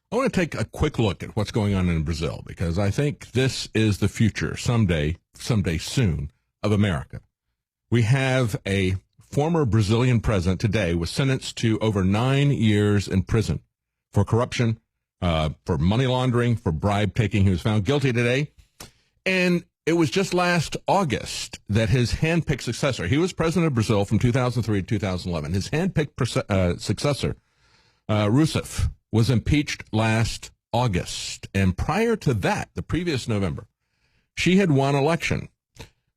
I want to take a quick look at what's going on in Brazil because I think this is the future someday soon of America. We have a former Brazilian president today was sentenced to over 9 years in prison for corruption, for money laundering, for bribe taking. He was found guilty today. And it was just last August that his handpicked successor, he was president of Brazil from 2003 to 2011. His handpicked successor, Rousseff, was impeached last August. And prior to that, the previous November, she had won election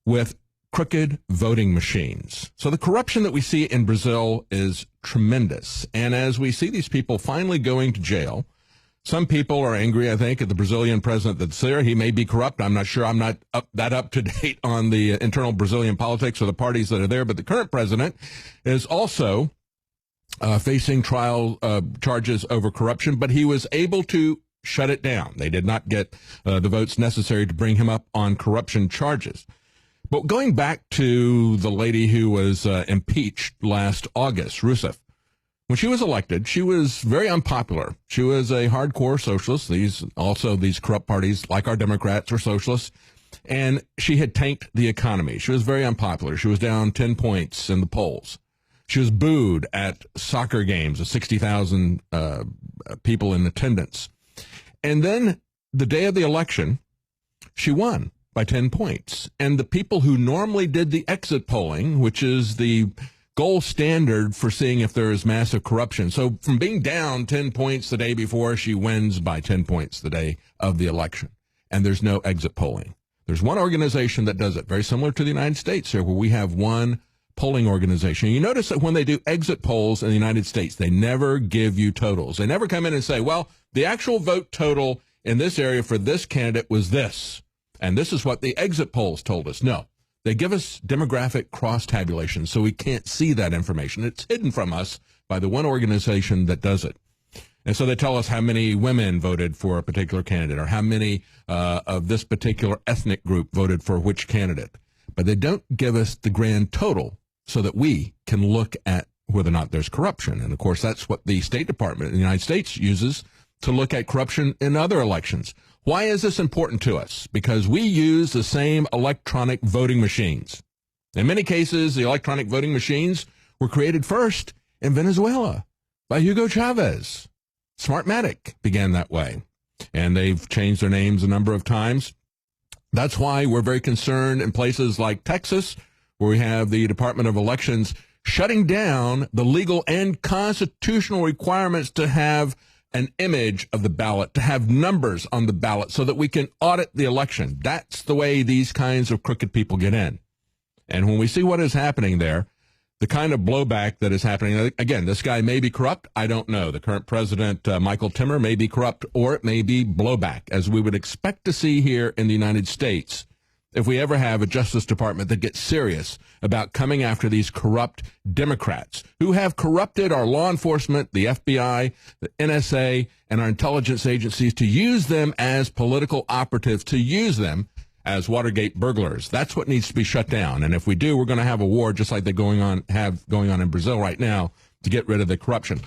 with crooked voting machines. So the corruption that we see in Brazil is tremendous. And as we see these people finally going to jail, some people are angry, I think, at the Brazilian president that's there. He may be corrupt. I'm not sure. I'm not up to date on the internal Brazilian politics or the parties that are there. But the current president is also facing trial charges over corruption, but he was able to shut it down. They did not get the votes necessary to bring him up on corruption charges. But going back to the lady who was impeached last August, Rousseff, when she was elected, she was very unpopular. She was a hardcore socialist. These corrupt parties, like our Democrats, are socialists. And she had tanked the economy. She was very unpopular. She was down 10 points in the polls. She was booed at soccer games of 60,000 people in attendance. And then the day of the election, she won by 10 points. And the people who normally did the exit polling, which is the gold standard for seeing if there is massive corruption. So from being down 10 points the day before, she wins by 10 points the day of the election. And there's no exit polling. There's one organization that does it, very similar to the United States here, where we have one polling organization. You notice that when they do exit polls in the United States, they never give you totals. They never come in and say, well, the actual vote total in this area for this candidate was this, and this is what the exit polls told us. No, they give us demographic cross-tabulation, so we can't see that information. It's hidden from us by the one organization that does it. And so they tell us how many women voted for a particular candidate or how many of this particular ethnic group voted for which candidate. But they don't give us the grand total so that we can look at whether or not there's corruption. And, of course, that's what the State Department in the United States uses to look at corruption in other elections. Why is this important to us? Because we use the same electronic voting machines. In many cases, the electronic voting machines were created first in Venezuela by Hugo Chavez. Smartmatic began that way, and they've changed their names a number of times. That's why we're very concerned in places like Texas, where we have the Department of Elections shutting down the legal and constitutional requirements to have an image of the ballot, to have numbers on the ballot so that we can audit the election. That's the way these kinds of crooked people get in. And when we see what is happening there, the kind of blowback that is happening, again, this guy may be corrupt. I don't know. The current president, Michael Timmer, may be corrupt, or it may be blowback, as we would expect to see here in the United States if we ever have a Justice Department that gets serious about coming after these corrupt Democrats who have corrupted our law enforcement, the FBI, the NSA, and our intelligence agencies to use them as political operatives, to use them as Watergate burglars. That's what needs to be shut down. And if we do, we're going to have a war just like they're going on in Brazil right now to get rid of the corruption.